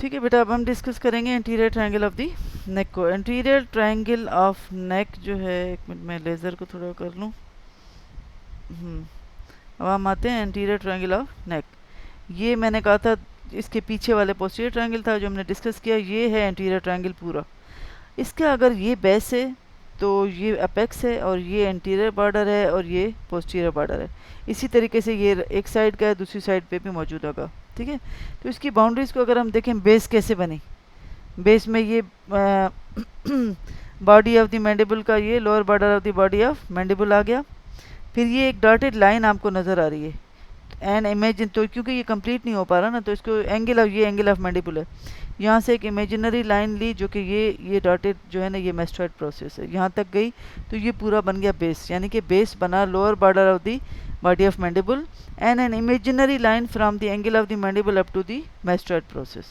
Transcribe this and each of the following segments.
ठीक है बेटा, अब हम डिस्कस करेंगे एंटीरियर ट्रायंगल ऑफ दी नेक को। एंटीरियर ट्रायंगल ऑफ नेक जो है, एक मिनट मैं लेज़र को थोड़ा कर लूँ। अब हम आते हैं एंटीरियर ट्रायंगल ऑफ नेक। ये मैंने कहा था इसके पीछे वाले पोस्टीरियर ट्रायंगल था जो हमने डिस्कस किया, ये है एंटीरियर ट्रायंगल पूरा। इसका अगर ये बेस है तो ये अपेक्स है, और ये एंटीरियर बॉर्डर है, और ये पोस्टीरियर बॉर्डर है। इसी तरीके से ये एक साइड का है, दूसरी साइड पे भी मौजूद होगा। ठीक है, तो इसकी बाउंड्रीज़ को अगर हम देखें, बेस कैसे बनी। बेस में ये बॉडी ऑफ द मैंडिबल का ये lower border of the body of mandible आ गया। फिर ये एक डॉटेड लाइन आपको नज़र आ रही है, एंड इमेजिन, तो क्योंकि ये कंप्लीट नहीं हो पा रहा ना, तो इसको एंगल ऑफ, ये एंगल ऑफ मैंडिबल है। यहाँ से एक इमेजिनरी लाइन ली जो कि ये डॉटेड जो है ना, ये मेस्टोइड प्रोसेस है, यहाँ तक गई, तो ये पूरा बन गया बेस। यानी कि बेस बना lower border of the body of mandible and an imaginary line from the angle of the mandible up to the mastoid process.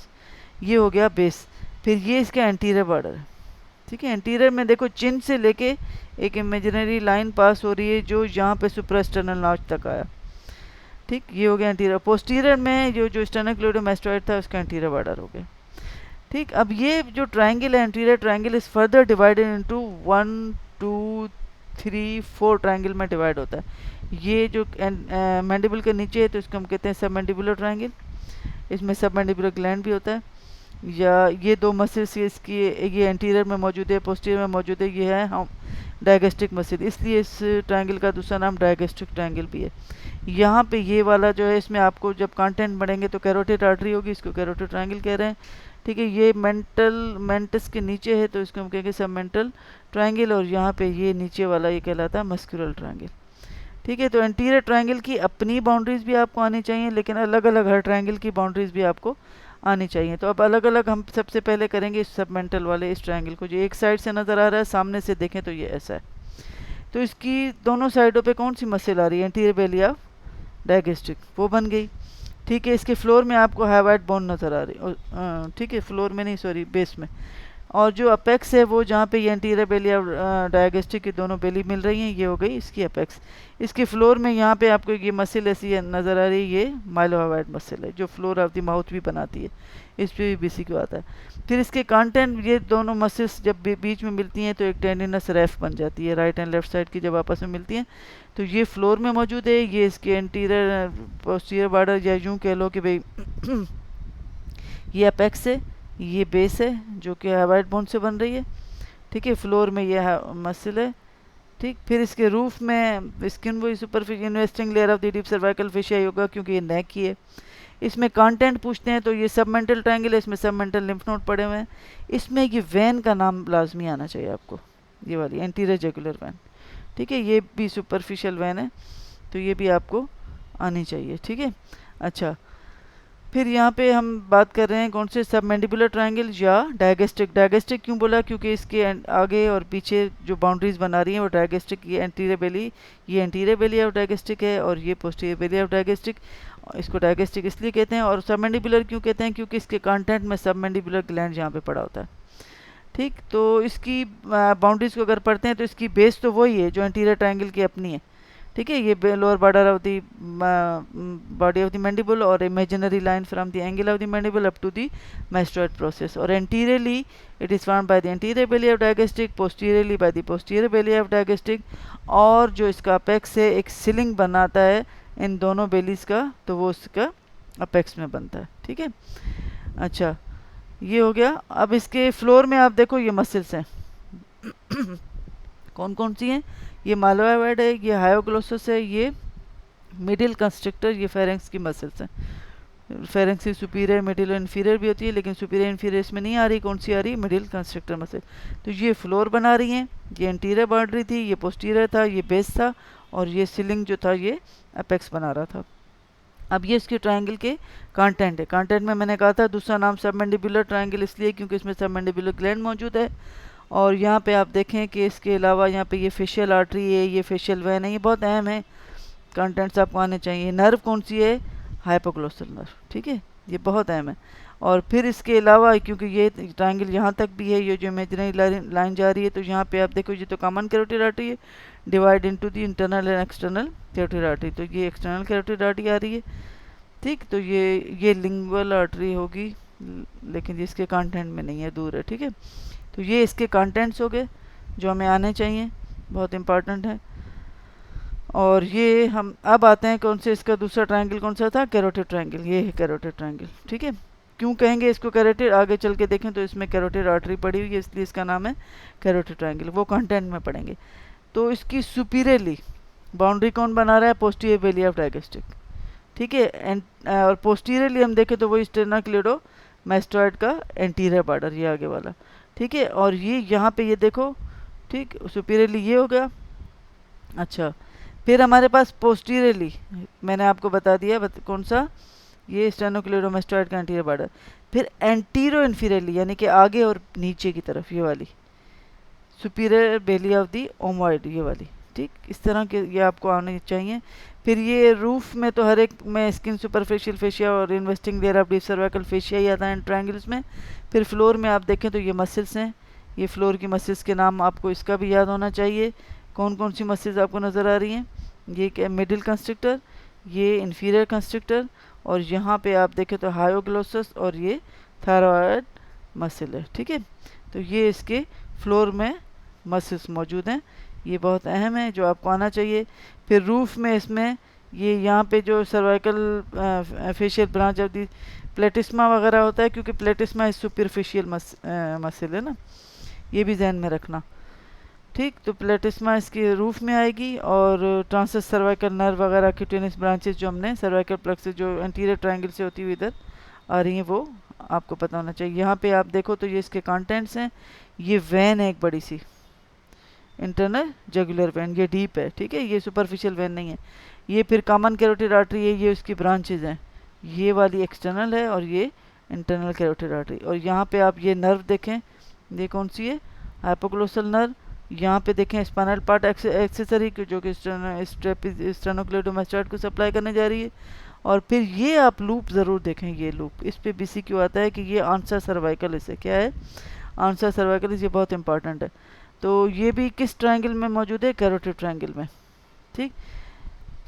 ये हो गया बेस। फिर ये इसका एंटीरियर बॉर्डर है। ठीक है, एंटीरियर में देखो चिन से लेके एक इमेजिनरी लाइन पास हो रही है जो यहाँ पे सुप्रास्टर्नल नॉच तक आया। ठीक, ये हो गया एंटीरियर। पोस्टीरियर में जो स्टेनोक्लेडोमास्टोइड था उसका एंटीरियर बॉर्डर हो गया। ठीक, अब ये जो ट्रायंगल है, anterior triangle, is further divided into 1 2 3 4 triangle में डिवाइड होता है। ये जो मैंडिबल के नीचे है तो इसको हम कहते हैं सब मैंडिबुलर ट्रायंगल। इसमें सब मैंडिबुलर ग्लैंड भी होता है। या ये दो मसल्स इसकी, ये एंटीरियर में मौजूद है, पोस्टीरियर में मौजूद है, ये है हम डायगेस्ट्रिक मसल, इसलिए इस ट्रायंगल का दूसरा नाम डायगेस्ट्रिक ट्रायंगल भी है। यहाँ पे ये वाला जो है, इसमें आपको जब कंटेंट बढ़ेंगे तो कैरोटिड आर्टरी होगी, इसको कैरोटिड ट्रायंगल कह रहे हैं। ठीक है, ये मेंटस के नीचे है तो इसको हम कहेंगे सब मेंटल ट्रायंगल, और यहाँ पे ये नीचे वाला ये कहलाता है मस्कुलर ट्रायंगल। ठीक है, तो एंटीरियर ट्रायंगल की अपनी बाउंड्रीज भी आपको आनी चाहिए, लेकिन अलग अलग हर ट्रायंगल की बाउंड्रीज भी आपको आनी चाहिए। तो अब अलग अलग हम सबसे पहले करेंगे इस सबमेंटल वाले इस ट्रायंगल को, जो एक साइड से नज़र आ रहा है, सामने से देखें तो ये ऐसा है। तो इसकी दोनों साइडों पे कौन सी मसल आ रही है, एंटीरियर बेली ऑफ डायगेस्ट्रिक, वो बन गई। ठीक है, इसके फ्लोर में आपको हाइवाइट बोन नज़र आ रही है। ठीक है, फ्लोर में नहीं, सॉरी, बेस में। और जो अपेक्स है वो जहाँ पे ये एंटीरियर बेली और डायगेस्ट्रिक की दोनों बेली मिल रही हैं, ये हो गई इसकी अपेक्स। इसके फ्लोर में यहाँ पे आपको ये मसल ऐसी नज़र आ रही है, ये माइलोहाइड मसल है जो फ्लोर ऑफ द माउथ भी बनाती है, इस पे भी बीसी को आता है। फिर इसके कंटेंट, ये दोनों मसल्स जब बीच में मिलती हैं तो एक टेंडिनस रेफ बन जाती है, राइट एंड लेफ्ट साइड की जब आपस में मिलती हैं। तो ये फ्लोर में मौजूद है, ये इसके एंटीरियर पोस्टीरियर बॉर्डर, या यूँ कह लो कि भाई ये अपेक्स है, ये बेस है जो कि हाइवाइट बोन से बन रही है। ठीक है, फ्लोर में ये मसल है। ठीक, फिर इसके रूफ में स्किन वो superficial investing layer of the deep cervical fascia होगा क्योंकि ये नेक ही है। इसमें कंटेंट पूछते हैं तो ये सबमेंटल ट्रायंगल है, इसमें सबमेंटल लिम्फ नोड पड़े हुए हैं। इसमें ये वैन का नाम लाजमी आना चाहिए आपको, ये वाली एंटीरियर जुगुलर वैन। ठीक है, ये भी सुपरफिशियल वैन है तो ये भी आपको आनी चाहिए। ठीक है, अच्छा, फिर यहाँ पे हम बात कर रहे हैं कौन से, सबमैंडिबुलर ट्रायंगल या डायगेस्ट्रिक। डायगेस्ट्रिक क्यों बोला, क्योंकि इसके आगे और पीछे जो बाउंड्रीज बना रही हैं वो डायगेस्ट्रिक, ये एंटीरियर बेली, ये एंटीरियर बेली ऑफ डायगेस्ट्रिक है, और ये पोस्टीरियर बेली ऑफ डायगेस्ट्रिक। इसको डायगेस्ट्रिक इसलिए कहते हैं। और सबमैंडिबुलर क्यों कहते हैं, क्योंकि इसके कंटेंट में सबमैंडिबुलर ग्लैंड यहाँ पे पड़ा होता है। ठीक, तो इसकी बाउंड्रीज को अगर पढ़ते हैं तो इसकी बेस तो वही है जो एंटीरियर ट्रायंगल की अपनी है। ठीक है, ये lower border of the body of the mandible और imaginary line from the angle of the mandible up to the mastoid process. और anteriorly it is formed by the anterior belly of digastric, posteriorly by the posterior belly of digastric. और जो इसका apex है एक ceiling बनाता है इन दोनों बेलीज का, तो वो उसका अपेक्स में बनता है। ठीक है, अच्छा, ये हो गया। अब इसके फ्लोर में आप देखो ये मसल्स हैं कौन कौन सी हैं, ये माइलोहाइड है, ये हायोग्लोसस है, ये मिडिल कंस्ट्रक्टर, ये फेरेंक्स की मसल्स हैं। फेरेंक्स की सुपीरियर, मिडिल और इन्फीरियर भी होती है, लेकिन सुपीरियर इन्फीरियर इसमें नहीं आ रही, कौन सी आ रही, मिडिल कंस्ट्रक्टर मसल। तो ये फ्लोर बना रही हैं, ये एंटीरियर बाउंड्री थी, ये पोस्टीरियर था, ये बेस था, और ये सीलिंग जो था ये अपेक्स बना रहा था। अब ये इसके ट्रायंगल के कंटेंट है। कंटेंट में मैंने कहा था दूसरा नाम सबमैंडिबुलर ट्रायंगल इसलिए क्योंकि इसमें सबमैंडिबुलर ग्लैंड मौजूद है। और यहाँ पे आप देखें कि इसके अलावा यहाँ पे ये फेशियल आर्टरी है, ये फेशियल वैन है, ये बहुत अहम है, कंटेंट्स आपको आने चाहिए। नर्व कौन सी है, हाइपोग्लोसल नर्व। ठीक है, ये बहुत अहम है। और फिर इसके अलावा क्योंकि ये ट्रायंगल यहाँ तक भी है, ये जो इमेजिनरी लाइन जा रही है, तो यहाँ पे आप देखो ये तो कॉमन कैरोटिड आर्टरी है, divide into the internal and external carotid artery, तो ये एक्सटर्नल कैरोटिड आर्टरी आ रही है। ठीक, तो ये लिंगुअल आर्टरी होगी, लेकिन ये इसके कंटेंट में नहीं है, दूर है। ठीक है, तो ये इसके कंटेंट्स हो गए जो हमें आने चाहिए, बहुत इंपॉर्टेंट है। और ये हम अब आते हैं कौन से, इसका दूसरा ट्रायंगल कौन सा था, कैरोटिड ट्रायंगल। ये है कैरोटिड ट्रायंगल। ठीक है, क्यों कहेंगे इसको कैरोटिड, आगे चल के देखें तो इसमें कैरोटिड आर्टरी पड़ी हुई है, इसलिए इसका नाम है कैरोटिड ट्रायंगल। वो कंटेंट में पढ़ेंगे। तो इसकी सुपीरियरली बाउंड्री कौन बना रहा है, पोस्टीरियर बेली ऑफ डायगेस्टिक। ठीक है, और पोस्टीरियरली हम देखें तो वही स्टेर्नोक्लेडोमास्टोइड का एंटीरियर बॉर्डर, ये आगे वाला। ठीक है, और ये यहाँ पे ये देखो, ठीक, सुपीरियरली ये हो गया। अच्छा, फिर हमारे पास पोस्टीरियरली मैंने आपको बता दिया कौन सा, ये स्टेर्नोक्लेडोमास्टोइड का एंटीरियर बॉर्डर। फिर एंटीरो इन्फीरियरली यानी कि आगे और नीचे की तरफ, ये वाली सुपीरियर बेली ऑफ दी ओमोइड, ये वाली। ठीक, इस तरह के ये आपको आने चाहिए। फिर ये रूफ में तो हर एक में स्किन सुपरफिशियल फेशिया और investing layer of deep cervical fascia ही आता है ट्रायंगल्स में। फिर फ्लोर में आप देखें तो ये मसल्स हैं, ये फ्लोर की मसल्स के नाम आपको इसका भी याद होना चाहिए। कौन कौन सी मसल्स आपको नज़र आ रही हैं, ये क्या, मिडिल कंस्ट्रक्टर, ये इन्फीरियर कंस्ट्रक्टर, और यहाँ पे आप देखें तो हायोग्लोसस, और ये थायरॉयड मसल है। ठीक है, तो ये इसके फ्लोर में मसल्स मौजूद हैं, ये बहुत अहम है जो आपको आना चाहिए। फिर रूफ में इसमें ये यहाँ पे जो cervical facial branch of the platysma वगैरह होता है, क्योंकि प्लेटिस्मा इज सुपरफिशियल मसल है ना, ये भी ध्यान में रखना। ठीक, तो प्लेटिस्मा इसकी रूफ में आएगी, और ट्रांसस सर्वाइकल नर्व वगैरह क्यूटेनियस ब्रांचेस जो हमने सर्वाइकल प्लेक्सस जो एंटीरियर ट्रायंगल से होती हुई इधर आ रही हैं, वो आपको पता होना चाहिए। यहाँ पे आप देखो तो ये इसके कंटेंट्स हैं। ये वैन है एक बड़ी सी, इंटरनल जगुलर वेन, ये डीप है। ठीक है, ये सुपरफिशियल वेन नहीं है। ये फिर कॉमन कैरोटिड आर्टरी है, ये उसकी ब्रांचेज हैं, ये वाली एक्सटर्नल है और ये इंटरनल कैरोटिड आर्टरी। और यहाँ पे आप ये नर्व देखें, ये कौन सी है, हाइपोग्लोसल नर्व। यहाँ पे देखें स्पाइनल पार्ट एक्सेसरी जो कि स्टेर्नोक्लेडोमास्टोइड को सप्लाई करने जा रही है। और फिर ये आप लूप ज़रूर देखें, ये लूप, इस पे BCQ आता है कि ये आंसर सर्वाइकल, इसे क्या है, आंसर सर्वाइकल, ये बहुत इंपॉर्टेंट है। तो ये भी किस ट्रायंगल में मौजूद है, कैरोटिड ट्रायंगल में। ठीक,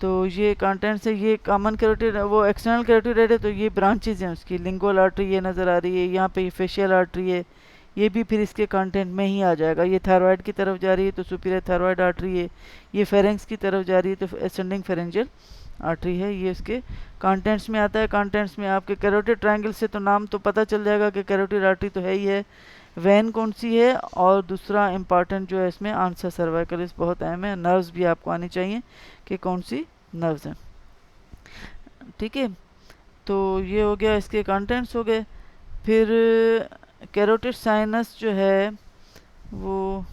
तो ये कंटेंट्स है, ये कॉमन कैरोटिड, वो एक्सटर्नल कैरोटिड है, तो ये ब्रांचेज हैं उसकी। लिंगुअल आर्टरी ये नज़र आ रही है, यहाँ पे फेशियल आर्टरी है, ये भी फिर इसके कंटेंट में ही आ जाएगा। ये थायराइड की तरफ जा रही है तो सुपीरियर थायराइड आर्टरी है, ये फेरेंक्स की तरफ जा रही है तो असेंडिंग फेरेंजियल आर्टरी है, ये इसके कंटेंट्स में आता है। कंटेंट्स में आपके कैरोटिड ट्रायंगल से तो नाम तो पता चल जाएगा कि कैरोटिड आर्टरी तो है ही है, वैन कौन सी है, और दूसरा इंपॉर्टेंट जो है इसमें आंसर सर्वाइकलिस बहुत अहम है। नर्व्स भी आपको आनी चाहिए कि कौन सी नर्व्स हैं। ठीक है, तो ये हो गया, इसके कंटेंट्स हो गए। फिर कैरोटिड साइनस जो है वो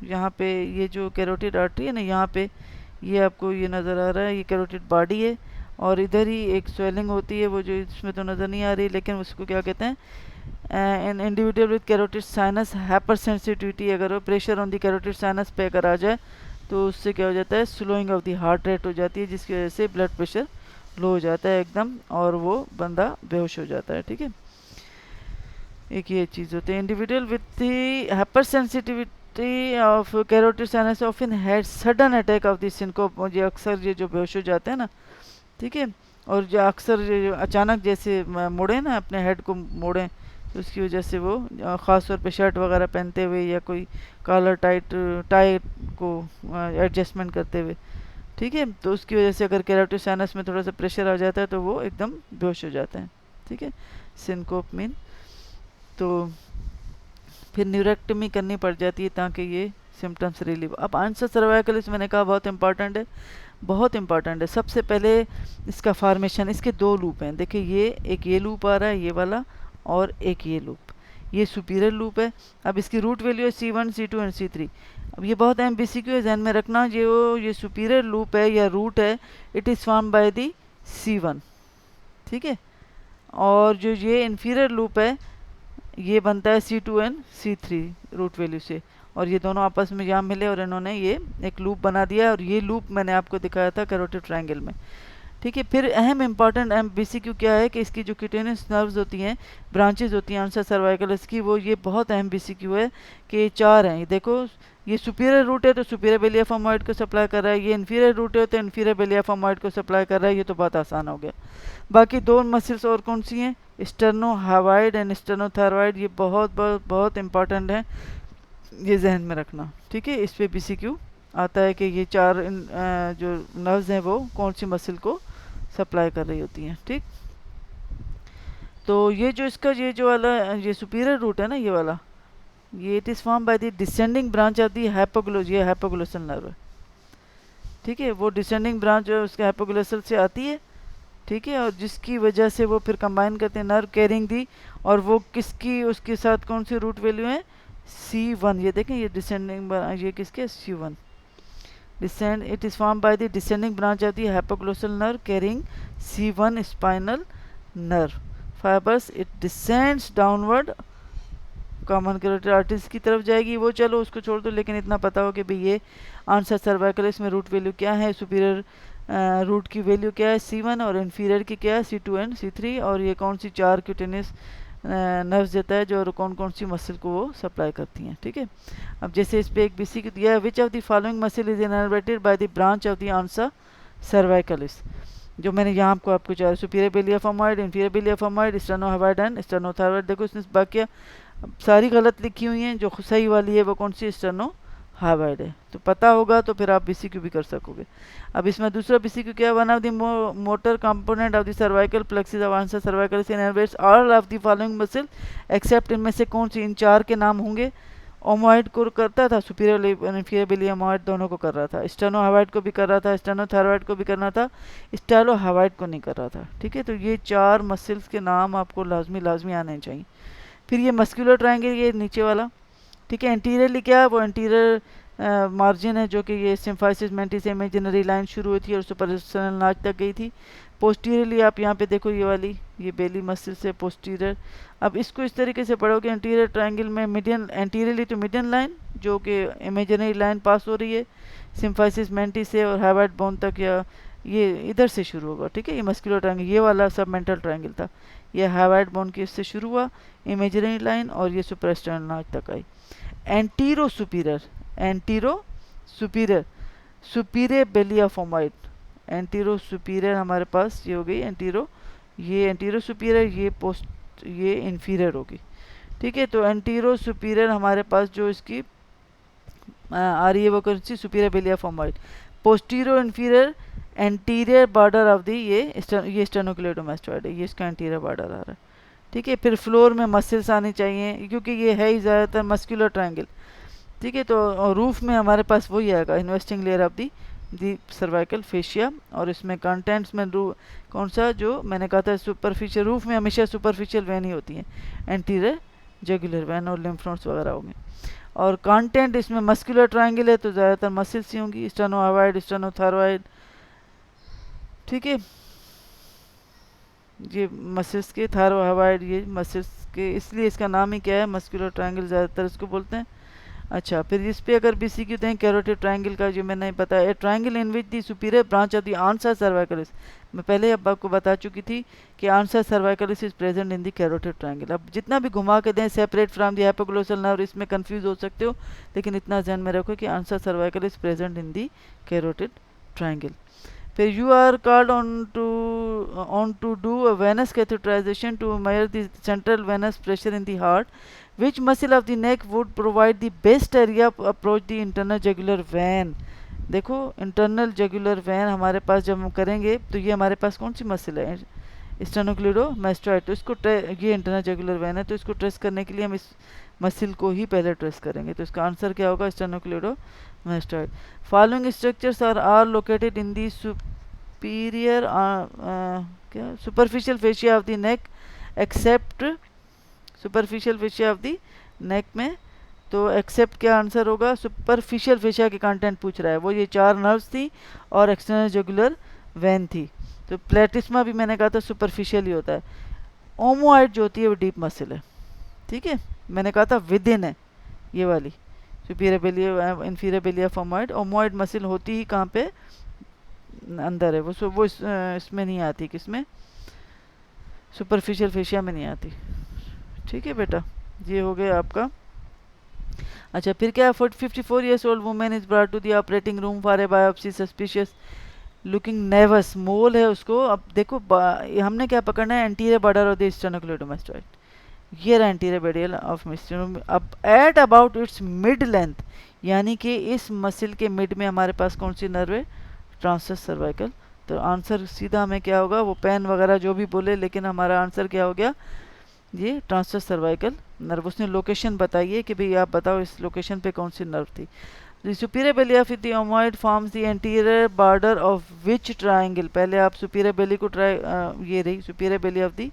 यहाँ पे, ये जो कैरोटिड आर्टरी है ना, यहाँ पे ये आपको ये नज़र आ रहा है, ये कैरोटिड बॉडी है, और इधर ही एक स्वेलिंग होती है, वो जो इसमें तो नज़र नहीं आ रही, लेकिन उसको क्या कहते हैं, an individual with carotid sinus hyper sensitivity, अगर वो pressure on the carotid sinus पे अगर आ जाए तो उससे क्या हो जाता है, slowing of the heart rate हो जाती है, जिसकी वजह से ब्लड प्रेशर लो हो जाता है एकदम, और वो बंदा बेहोश हो जाता है। ठीक है, एक ये चीज़ होती है। Individual with the hyper sensitivity of carotid sinus often had sudden attack of the syncope, ये अक्सर ये जो बेहोश हो जाते हैं ना, ठीक है, और जो अक्सर जो अचानक जैसे मोड़े ना, अपने हेड को मोड़ें, तो उसकी वजह से वो ख़ास तौर पे शर्ट वगैरह पहनते हुए या कोई कॉलर टाई को एडजस्टमेंट करते हुए, ठीक है, तो उसकी वजह से अगर कैरोटिड साइनस में थोड़ा सा प्रेशर आ जाता है तो वो एकदम बेहोश हो जाते हैं। ठीक है, सिनकोप मीन, तो फिर न्यूरेक्टमी करनी पड़ जाती है ताकि ये सिम्टम्स रिलीव। अब आंसर सर्वाइकलिस मैंने कहा बहुत इंपॉर्टेंट है, बहुत इंपॉर्टेंट है। सबसे पहले इसका फॉर्मेशन, इसके दो लूप हैं, देखिए ये एक ये लूप आ रहा है, ये वाला, और एक ये लूप, ये सुपीरियर लूप है। अब इसकी रूट वैल्यू है C1, C2 एंड C3। अब ये बहुत अहम BCQ है, ध्यान में रखना, जो ये सुपीरियर लूप है या रूट है, it is form by the C1, ठीक है, और जो ये इन्फीरियर लूप है ये बनता है C2 and C3 root value से, और ये दोनों आपस में यहाँ मिले और इन्होंने ये एक लूप बना दिया, और ये लूप मैंने आपको दिखाया था कैरोटिड ट्रायंगल में। ठीक है, फिर अहम इंपॉर्टेंट BCQ क्या है कि इसकी जो क्यूटेनियस नर्व्स होती हैं, ब्रांचेज होती हैं आंसर सर्वाइकलिस की, वो ये बहुत अहम BCQ है कि 4 हैं। ये देखो, ये सुपीरियर रूट है तो सुपीरियर बेली ऑफ ओमोइड को सप्लाई कर रहा है, ये इन्फीरियर रूट है तो इन्फीरियर बेली ऑफ ओमोइड को सप्लाई कर रहा है, ये तो बहुत आसान हो गया। बाकी दो मसल्स और कौन सी हैं, स्टर्नोहावाइड एंड स्टर्नोथायरॉइड, ये बहुत बहुत बहुत इंपॉर्टेंट है, ये जहन में रखना। ठीक है, इस पे पीसीक्यू आता है कि ये चार जो नर्व्स हैं वो कौन सी मसल को सप्लाई कर रही होती हैं। ठीक, तो ये जो इसका ये जो वाला ये सुपीरियर रूट है ना, ये वाला, ये it is form by the descending branch of the ये हाइपोग्लोसल नर्व है। ठीक है, वो डिसेंडिंग ब्रांच जो उसके हाइपोग्लोसल से आती है। ठीक है, और जिसकी वजह से वो फिर कंबाइन करते हैं नर्व कैरिंग दी, और वो किसकी उसके साथ कौन सी रूट वैल्यू है, C1। ये देखें, ये डिसेंडिंग, ये किसके, C1 descend, it is formed by the descending branch of the hypoglossal nerve carrying C1 spinal nerve fibers, it descends downward common carotid arteries की तरफ जाएगी। वो चलो उसको छोड़ दो, लेकिन इतना पता हो कि भाई ये आंसर सर्वाइकल, इसमें रूट वैल्यू क्या है, सुपीरियर रूट की वैल्यू क्या है C1, और इन्फीरियर की क्या है C2 एंड C3, और ये कौन सी चार क्यूटेनियस नर्व्स देता है जो और कौन कौन सी मसल को वो सप्लाई करती हैं। ठीक है, अब जैसे इस पे एक बीसी को दिया है, which of the following muscle is innervated by the branch of the ansa cervicalis, जो मैंने यहाँ आपको चार, superior belly of फॉर्मॉइड, inferior Beliya फॉर्मॉइड, स्टर्नोहावाइड and स्टर्नोथायरॉइड। देखो इसने बाकी सारी गलत लिखी हुई हैं, जो सही वाली है वो कौन सी, स्टर्नोहावाइड है। तो पता होगा तो फिर आप बीसीक्यू भी कर सकोगे। अब इसमें दूसरा बीसीक्यू क्या है, one of the motor component of the cervical plexus of ansa cervicalis innervates all of the following muscle except, इनमें से कौन सी, इन चार के नाम होंगे। ओमोइड को करता था, सुपीरियर इन्फीरियर बेलिया ओमोइड दोनों को कर रहा था, स्टर्नोहावाइड को भी कर रहा था, स्टर्नोथायरॉइड को भी करना था, स्टाइलोहावाइड को नहीं कर रहा था। ठीक है, तो ये चार मसल्स के नाम आपको लाजमी आने चाहिए। फिर ये मस्कुलर ट्रायंगल, ये नीचे वाला। ठीक है, एंटीरियरली क्या है, वो एंटीरियर मार्जिन है, जो कि ये सिम्फाइसिस मेंटिस से इमेजिनरी लाइन शुरू हुई थी और सुपरस्टेनल नाच तक गई थी। पोस्टीरियरली आप यहाँ पे देखो, ये वाली, ये बेली मसल से पोस्टीरियर। अब इसको इस तरीके से पढ़ोगे, एंटीरियर ट्रायंगल में मीडियन, एंटीरियरली तो मीडियन लाइन जो कि इमेजिनरी लाइन पास हो रही है सिम्फाइसिस मेंटिस से और हाइवाइड बोन तक, या ये इधर से शुरू होगा। ठीक है, ये मस्कुलर ट्रायंगल, ये वाला सब मेंटल ट्रायंगल था, ये हाइवाइड बोन की इससे शुरू हुआ इमेजिनरी लाइन, और ये सुपरस्टेनल नाच तक आई। Antero superior, antero superior, superior belly of omohyoid, antero superior हमारे पास ये हो गई एंटीरो, ये एंटीरो सुपीरियर, ये पोस्ट, ये इन्फीरियर होगी। ठीक है, तो एंटीरो सुपीरियर हमारे पास जो इसकी आ रही है वो कौन सी, superior belly of omohyoid. Posterior inferior anterior border of the, ये स्टेनोक्लेडोमास्टोइड है, ये इसका एंटीरियर बॉर्डर आ रहा है। ठीक है, फिर फ्लोर में मसल्स आनी चाहिए, क्योंकि ये है ही ज़्यादातर मस्कुलर ट्रायंगल। ठीक है, तो रूफ में हमारे पास वही आएगा, investing layer of the cervical fascia, और इसमें कंटेंट्स में कौन सा, जो मैंने कहा था सुपरफिशियल, रूफ में हमेशा सुपरफिशियल वैन ही होती हैं, एंटीरियर जुगुलर वैन और लिम्फ नोड्स वगैरह होंगे। और कंटेंट इसमें मस्कुलर ट्रायंगल है तो ज़्यादातर मसल्स ही होंगी, स्टर्नोहावाइड, स्टर्नोथायरॉइड। ठीक है, ये मसल्स के, थायरोहाइड ये मसल्स के, इसलिए इसका नाम ही क्या है, मस्कुलर ट्रायंगल ज़्यादातर इसको बोलते हैं। अच्छा, फिर इस पे अगर बीसीक्यू दें, कैरोटिड ट्रायंगल का जो मैंने बताया, triangle in which the superior branch of the ansa cervicalis, मैं पहले अब आपको बता चुकी थी कि ansa cervicalis is present in the carotid triangle. अब जितना भी घुमा के दें, separate from the hypoglossal nerve, इसमें कंफ्यूज हो सकते हो, लेकिन इतना ध्यान में रखो कि ansa cervicalis present in the carotid triangle. फिर you are called on to do a venous catheterisation to measure the central venous pressure in the heart, which muscle of the neck would provide the best area approach the internal jugular vein। देखो internal jugular vein हमारे पास जब हम करेंगे तो ये हमारे पास कौन सी muscle है, स्टेनोक्लेडोमास्टोइड, तो इसको ये इंटरनल जुगुलर वेन है, तो इसको ट्रेस करने के लिए हम इस मसल को ही पहले ट्रेस करेंगे, तो इसका आंसर क्या होगा, sternocleidomastoid. Following structures are located in the superior क्या superficial fascia of the neck except, superficial fascia of the neck में, तो एक्सेप्ट क्या आंसर होगा, सुपरफिशियल फेशिया के कंटेंट पूछ रहा है, वो ये चार नर्व्स थी और एक्सटर्नल जुगुलर वेन थी। तो प्लेटिस्मा भी मैंने कहा था सुपरफिशियल ही होता है। ओमोइड जो होती है वो डीप मसल है। ठीक है, मैंने कहा था विद इन है ये वाली, सुपीरियर बेलिया इन्फीरियर बेलिया फॉर्मॉइड। ओमोइड मसल होती ही कहाँ पे, अंदर है वो इसमें नहीं आती, किसमें, सुपरफिशियल फेशिया में नहीं आती। ठीक है बेटा, ये हो गया आपका। अच्छा, फिर क्या है, 54 years old women is brought to the operating room for a biopsy suspicious looking naevus, mole है उसको। अब देखो हमने क्या पकड़ना है, anterior border of the sternocleidomastoid, ये रहा एंटीरियर बॉर्डर ऑफ स्टेनो। अब at about its mid length, यानी कि इस मसल के मिड में हमारे पास कौन सी नर्व है, ट्रांसवर्स सर्वाइकल। तो आंसर सीधा हमें क्या होगा, वो पेन वगैरह जो भी बोले, लेकिन हमारा आंसर क्या हो गया, ये ट्रांसवर्स सर्वाइकल नर्व। उसने लोकेशन बताई है कि भाई आप बताओ इस लोकेशन पे कौन सी नर्व थी। The superior belly of the omoid forms the anterior border of which triangle? पहले आप superior belly को ट्राई, ये रही superior belly of the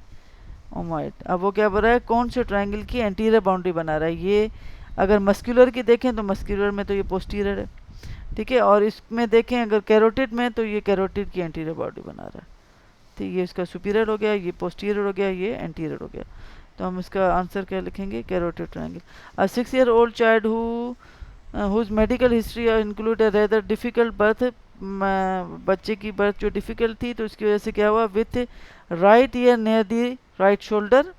omoid। अब वो क्या बोल रहा है, कौन से ट्रायंगल की एंटीरियर बाउंड्री बना रहा है। ये अगर मस्कुलर की देखें तो मस्कुलर में तो ये पोस्टीरियर है, ठीक है। और इसमें देखें अगर कैरोटिड में, तो ये कैरोटिड की एंटीरियर बाउंड्री बना रहा है। तो ये इसका सुपीरियर हो गया, ये पोस्टीरियर हो गया, ये एंटीरियर हो गया। तो हम इसका आंसर क्या लिखेंगे, carotid triangle. A 6-year-old child whose medical history include a rather difficult birth, बच्चे की बर्थ जो डिफ़िकल्ट थी तो उसकी वजह से क्या हुआ, with right ear near the right shoulder,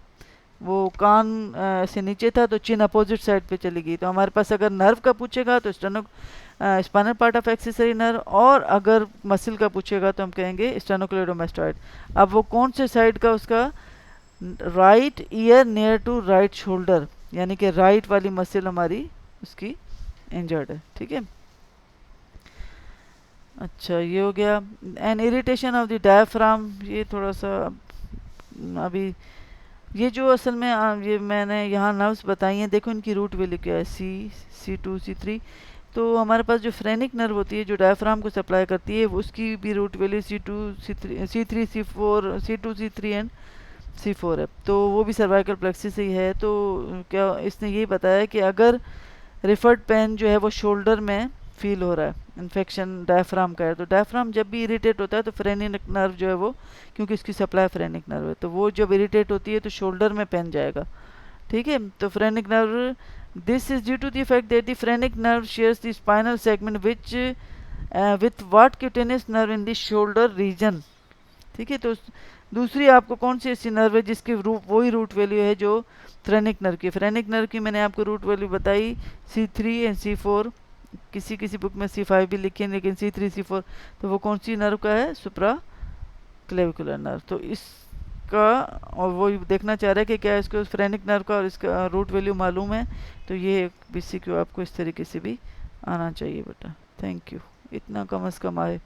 वो कान से नीचे था तो चिन अपोजिट साइड पे चली गई। तो हमारे पास अगर नर्व का पूछेगा तो spinal part of accessory nerve, और अगर मसल का पूछेगा तो हम कहेंगे स्टेनोक्लेडोमास्टॉइड। अब वो कौन से साइड का, उसका right ear near to right shoulder, यानी कि राइट वाली मसल हमारी उसकी इंजर्ड है, ठीक है। अच्छा ये हो गया। An irritation of the diaphragm, ये थोड़ा सा अभी, ये जो असल में ये मैंने यहाँ नर्व्स बताई हैं, देखो इनकी रूट वैल्यू क्या है, C2 C3। तो हमारे पास जो फ्रेनिक नर्व होती है जो डायफ्राम को सप्लाई करती है, उसकी भी root value C2 C3 C4 C2 C3 and C4 है। तो वो भी सर्वाइकल प्लेक्सिस ही है। तो क्या इसने ये बताया कि अगर रिफर्ड पेन जो है वो शोल्डर में फील हो रहा है, इन्फेक्शन डायफ्राम का है, तो डायफ्राम जब भी इरिटेट होता है तो फ्रेनिक नर्व जो है वो, क्योंकि इसकी सप्लाई फ्रेनिक नर्व है, तो वो जब इरिटेट होती है तो शोल्डर में पेन जाएगा, ठीक है। तो phrenic nerve, this is due to the fact that the phrenic nerve shares the spinal segment which with what cutaneous nerve in the shoulder region, ठीक है। तो दूसरी आपको कौन सी ऐसी नर्व है जिसकी वही रूट वैल्यू है जो फ्रेनिक नर्व की। फ्रेनिक नर्व की मैंने आपको रूट वैल्यू बताई C3 एंड C4, किसी किसी बुक में C5 भी लिखी है, लेकिन C3 C4, तो वो कौन सी नर्व का है, सुप्रा क्लेविकुलर नर्व। तो इसका, और वो देखना चाह रहा है कि क्या इसको फ्रेनिक नर्व का और इसका रूट वैल्यू मालूम है, तो ये BCQ आपको इस तरीके से भी आना चाहिए बेटा। थैंक यू, इतना कम अज़ कम आए।